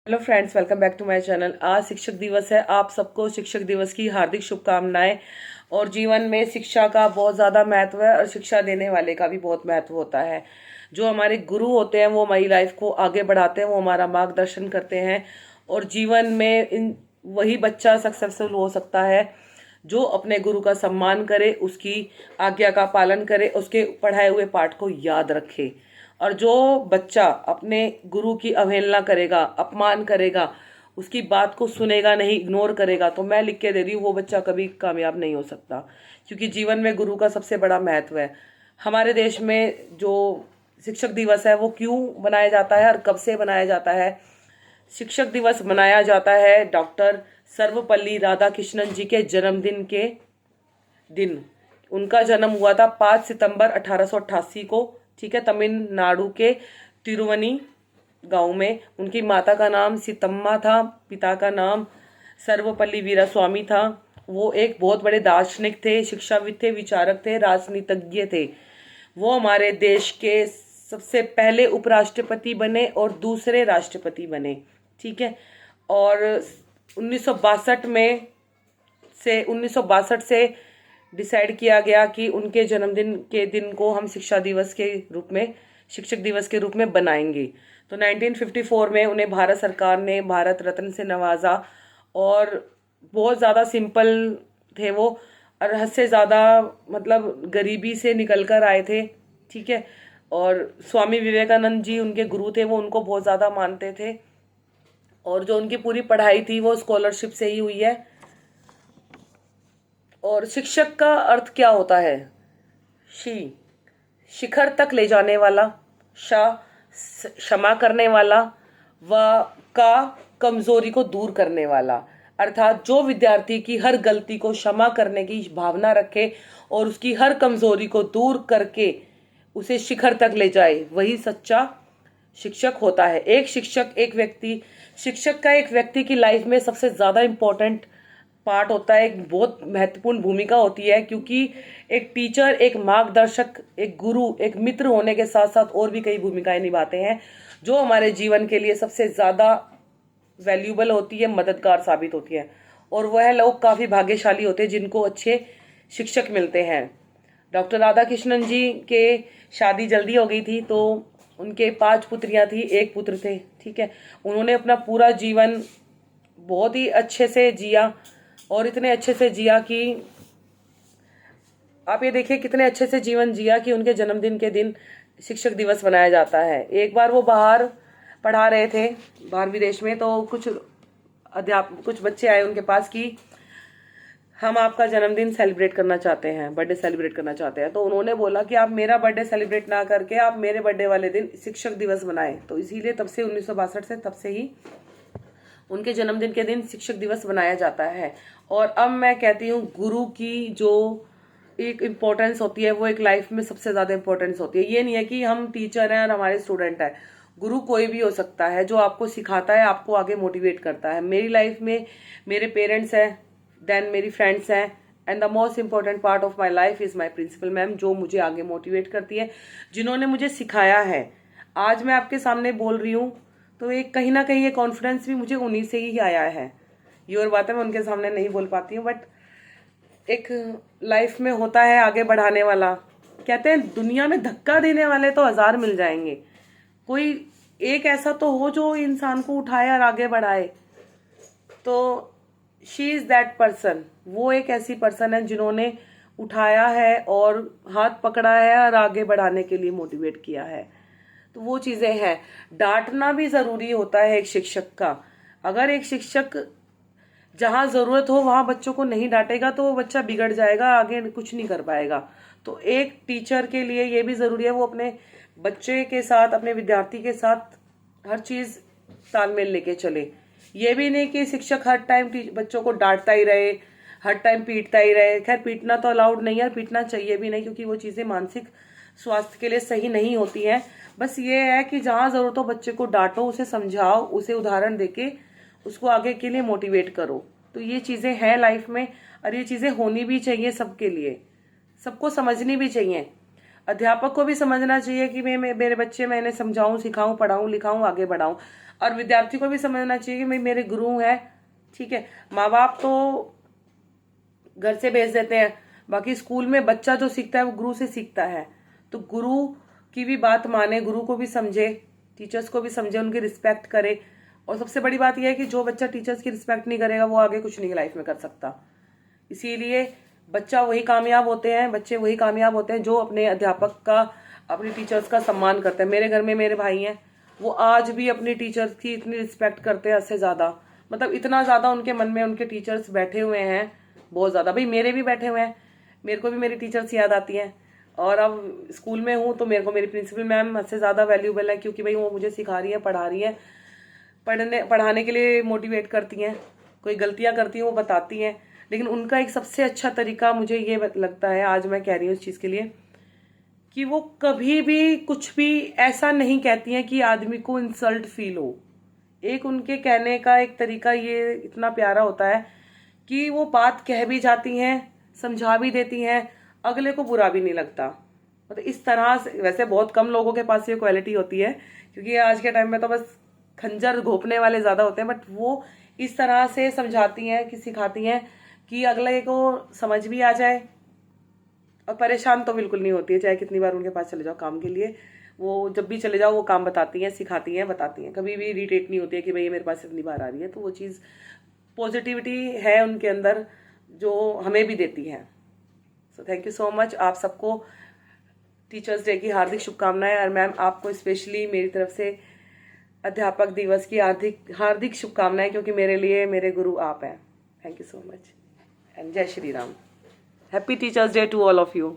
Hello friends, welcome back to my channel. आज शिक्षक दिवस है। आप सबको शिक्षक दिवस की हार्दिक शुभकामनाएं। और जीवन में शिक्षा का बहुत ज़्यादा महत्व है और शिक्षा देने वाले का भी बहुत महत्व होता है। जो हमारे गुरु होते हैं वो हमारी लाइफ को आगे बढ़ाते हैं, वो हमारा मार्गदर्शन करते हैं। और जीवन में वही बच्चा सक्सेसफुल हो सकता है जो अपने गुरु का सम्मान करे, उसकी आज्ञा का पालन करे, उसके पढ़ाए हुए पाठ को याद रखे। और जो बच्चा अपने गुरु की अवहेलना करेगा, अपमान करेगा, उसकी बात को सुनेगा नहीं, इग्नोर करेगा, तो मैं लिख के दे रही हूँ वो बच्चा कभी कामयाब नहीं हो सकता। क्योंकि जीवन में गुरु का सबसे बड़ा महत्व है। हमारे देश में जो शिक्षक दिवस है वो क्यों बनाया जाता है और कब से बनाया जाता है? शिक्षक दिवस मनाया जाता है डॉक्टर सर्वपल्ली राधाकृष्णन जी के जन्मदिन के दिन। उनका जन्म हुआ था 5 सितंबर 1888 को, ठीक है, तमिलनाडु के तिरुवनी गांव में। उनकी माता का नाम सीतम्मा था, पिता का नाम सर्वपल्ली वीरास्वामी था। वो एक बहुत बड़े दार्शनिक थे, शिक्षाविद थे, विचारक थे, राजनीतिज्ञ थे। वो हमारे देश के सबसे पहले उपराष्ट्रपति बने और दूसरे राष्ट्रपति बने, ठीक है। और 1962 से डिसाइड किया गया कि उनके जन्मदिन के दिन को हम शिक्षा दिवस के रूप में, शिक्षक दिवस के रूप में बनाएंगे। तो 1954 में उन्हें भारत सरकार ने भारत रत्न से नवाजा। और बहुत ज़्यादा सिंपल थे वो, और हद से ज़्यादा मतलब गरीबी से निकल कर आए थे, ठीक है। और स्वामी विवेकानंद जी उनके गुरु थे, वो उनको बहुत ज़्यादा मानते थे। और जो उनकी पूरी पढ़ाई थी वो स्कॉलरशिप से ही हुई है। और शिक्षक का अर्थ क्या होता है? शी, शिखर तक ले जाने वाला, शा, क्षमा करने वाला, व का, कमजोरी को दूर करने वाला। अर्थात जो विद्यार्थी की हर गलती को क्षमा करने की भावना रखे और उसकी हर कमजोरी को दूर करके उसे शिखर तक ले जाए, वही सच्चा शिक्षक होता है। शिक्षक का एक व्यक्ति की लाइफ में सबसे ज्यादा इम्पोर्टेंट पार्ट होता है, एक बहुत महत्वपूर्ण भूमिका होती है। क्योंकि एक टीचर, एक मार्गदर्शक, एक गुरु, एक मित्र होने के साथ साथ और भी कई भूमिकाएं निभाते हैं जो हमारे जीवन के लिए सबसे ज्यादा वैल्यूबल होती है, मददगार साबित होती है। और वह लोग काफी भाग्यशाली होते हैं जिनको अच्छे शिक्षक मिलते हैं। डॉक्टर राधा कृष्णन जी के शादी जल्दी हो गई थी, तो उनके 5 पुत्रियां थी, 1 पुत्र थे, ठीक है। उन्होंने अपना पूरा जीवन बहुत ही अच्छे से जिया, और इतने अच्छे से जिया कि आप ये देखिए कितने अच्छे से जीवन जिया कि उनके जन्मदिन के दिन शिक्षक दिवस मनाया जाता है। एक बार वो बाहर पढ़ा रहे थे, बाहर विदेश में, तो कुछ बच्चे आए उनके पास कि हम आपका जन्मदिन सेलिब्रेट करना चाहते हैं, बर्थडे सेलिब्रेट करना चाहते हैं। तो उन्होंने बोला कि आप मेरा बर्थडे सेलिब्रेट ना करके आप मेरे बर्थडे वाले दिन शिक्षक दिवस बनाएं। तो इसीलिए तब से 1962 से तब से ही उनके जन्मदिन के दिन शिक्षक दिवस मनाया जाता है। और अब मैं कहती हूँ गुरु की जो एक इम्पोर्टेंस होती है वो एक लाइफ में सबसे ज्यादा इम्पोर्टेंस होती है। ये नहीं है कि हम टीचर हैं और हमारे स्टूडेंट हैं। गुरु कोई भी हो सकता है जो आपको सिखाता है, आपको आगे मोटिवेट करता है। मेरी लाइफ में मेरे पेरेंट्स हैं, देन मेरी फ्रेंड्स हैं, and the most important part of my life is my principal ma'am, जो मुझे आगे मोटिवेट करती है, जिन्होंने मुझे सिखाया है। आज मैं आपके सामने बोल रही हूँ तो एक कहीं ना कहीं ये कॉन्फिडेंस भी मुझे उन्हीं से ही आया है। ये और बात है, मैं उनके सामने नहीं बोल पाती हूँ, बट एक लाइफ में होता है आगे बढ़ाने वाला। कहते हैं दुनिया में धक्का देने वाले तो 1000 मिल जाएंगे, कोई एक ऐसा तो हो जो इंसान को उठाए और आगे बढ़ाए। तो शी इज दैट पर्सन, वो एक ऐसी पर्सन है जिन्होंने उठाया है और हाथ पकड़ा है और आगे बढ़ाने के लिए मोटिवेट किया है। तो वो चीजें हैं। डांटना भी जरूरी होता है एक शिक्षक का। अगर एक शिक्षक जहां जरूरत हो वहां बच्चों को नहीं डांटेगा तो वो बच्चा बिगड़ जाएगा, आगे कुछ नहीं कर पाएगा। तो एक टीचर के लिए ये भी जरूरी है वो अपने बच्चे के साथ, अपने विद्यार्थी के साथ हर चीज तालमेल लेके चले। ये भी नहीं कि शिक्षक हर टाइम बच्चों को डांटता ही रहे, हर टाइम पीटता ही रहे। खैर पीटना तो अलाउड नहीं है, पीटना चाहिए भी नहीं, क्योंकि वो चीजें मानसिक स्वास्थ्य के लिए सही नहीं होती हैं। बस ये है कि जहां जरूरत हो बच्चे को डांटो, उसे समझाओ, उसे उदाहरण देके उसको आगे के लिए मोटिवेट करो। तो ये चीजें हैं लाइफ में, और ये चीजें होनी भी चाहिए सबके लिए, सबको समझनी भी चाहिए। अध्यापक को भी समझना चाहिए कि मेरे बच्चे मैं इन्हें समझाऊं, सिखाऊं, पढ़ाऊं, लिखाऊं, आगे बढ़ाऊं। और विद्यार्थी को भी समझना चाहिए कि मेरे गुरु हैं, ठीक है। माँ बाप तो घर से भेज देते हैं, बाकी स्कूल में बच्चा जो सीखता है वो गुरु से सीखता है। तो गुरु की भी बात माने, गुरु को भी समझे, टीचर्स को भी समझे, उनकी रिस्पेक्ट करे। और सबसे बड़ी बात यह है कि जो बच्चा टीचर्स की रिस्पेक्ट नहीं करेगा वो आगे कुछ नहीं लाइफ में कर सकता। इसीलिए बच्चे वही कामयाब होते हैं जो अपने अध्यापक का, अपने टीचर्स का सम्मान करते हैं। मेरे घर में मेरे भाई हैं, वो आज भी अपनी टीचर्स की इतनी रिस्पेक्ट करते हैं, इससे ज़्यादा, मतलब इतना ज़्यादा उनके मन में उनके टीचर्स बैठे हुए हैं, बहुत ज़्यादा। भाई मेरे भी बैठे हुए हैं, मेरे को भी मेरी टीचर्स याद आती हैं। और अब स्कूल में हूँ तो मेरे को मेरी प्रिंसिपल मैम हद से ज़्यादा वैल्यूबल है, क्योंकि भाई वो मुझे सिखा रही है, पढ़ा रही है, पढ़ाने के लिए मोटिवेट करती हैं। कोई गलतियाँ करती हैं वो बताती हैं, लेकिन उनका एक सबसे अच्छा तरीका मुझे ये लगता है, आज मैं कह रही हूँ इस चीज़ के लिए, कि वो कभी भी कुछ भी ऐसा नहीं कहती हैं कि आदमी को इंसल्ट फील हो। एक उनके कहने का एक तरीका ये इतना प्यारा होता है कि वो बात कह भी जाती हैं, समझा भी देती हैं, अगले को बुरा भी नहीं लगता। मतलब इस तरह से, वैसे बहुत कम लोगों के पास ये क्वालिटी होती है, क्योंकि आज के टाइम में तो बस खंजर घोंपने वाले ज़्यादा होते हैं, बट वो इस तरह से समझाती हैं कि सिखाती हैं कि अगले को समझ भी आ जाए। और परेशान तो बिल्कुल नहीं होती है, चाहे कितनी बार उनके पास चले जाओ काम के लिए, वो जब भी चले जाओ वो काम बताती हैं, सिखाती हैं, बताती हैं। कभी भी इरिटेट नहीं होती है कि भाई ये मेरे पास इतनी बार आ रही है। तो वो चीज़ पॉजिटिविटी है उनके अंदर जो हमें भी देती है। So thank you so much. आप सबको टीचर्स डे की हार्दिक शुभकामनाएं। और मैम आपको स्पेशली मेरी तरफ से अध्यापक दिवस की हार्दिक शुभकामनाएं, क्योंकि मेरे लिए मेरे गुरु आप हैं। Thank you so much and जय Shri Ram. Happy teachers day to all of you.